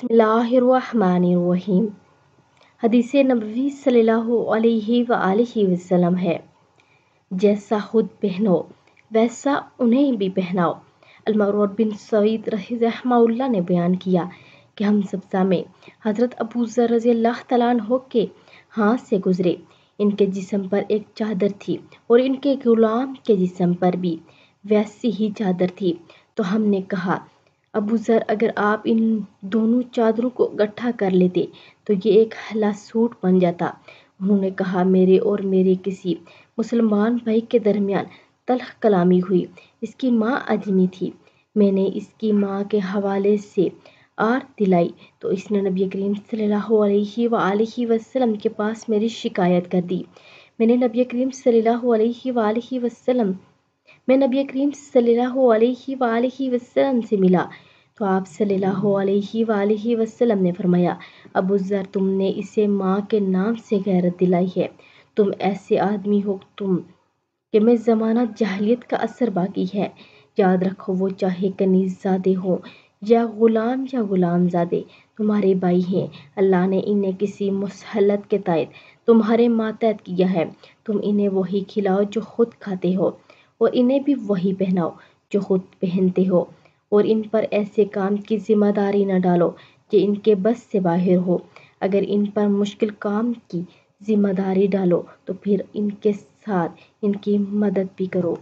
بسم اللہ الرحمن الرحیم۔ حدیث نبوی صلی اللہ علیہ وآلہ وسلم ہے، جیسا خود پہنو ویسا انہیں بھی پہناؤ۔ المعروف بن سعید رحمہ اللہ نے بیان کیا کہ ہم سبزہ میں حضرت ابو ذر رضی اللہ تعالیٰ عنہ کے ہاتھ سے گزرے۔ ان کے جسم پر ایک چادر تھی اور ان کے غلام کے جسم پر بھی ویسی ہی چادر تھی، تو ہم نے کہا ابو ذر اگر آپ ان دونوں چادروں کو اکٹھا کر لیتے تو یہ ایک ہلا سوٹ بن جاتا۔ انہوں نے کہا میرے اور میرے کسی مسلمان بھائی کے درمیان تلخ کلامی ہوئی۔ اس کی ماں اجمی تھی، میں نے اس کی ماں کے حوالے سے آر دلائی تو اس نے نبی کریم صلی اللہ علیہ وآلہ وسلم کے پاس میری شکایت کر دی۔ میں نبی کریم صلی اللہ علیہ وسلم سے ملا تو آپ صلی اللہ علیہ وآلہ وسلم نے فرمایا ابو ذر تم نے اسے ماں کے نام سے غیرت دلائی ہے، تم ایسے آدمی ہو کہ میں زمانہ جاہلیت کا اثر باقی ہے۔ یاد رکھو وہ چاہے کنیز زادے ہوں یا غلام زادے تمہارے بھائی ہیں، اللہ نے انہیں کسی مسلط کے تحت تمہارے ماتحت کیا ہے، تم انہیں وہی کھلاؤ جو خود کھاتے ہو اور انہیں بھی وہی پہناؤ جو خود پہنتے ہو، اور ان پر ایسے کام کی ذمہ داری نہ ڈالو جو ان کے بس سے باہر ہو۔ اگر ان پر مشکل کام کی ذمہ داری ڈالو تو پھر ان کے ساتھ ان کی مدد بھی کرو۔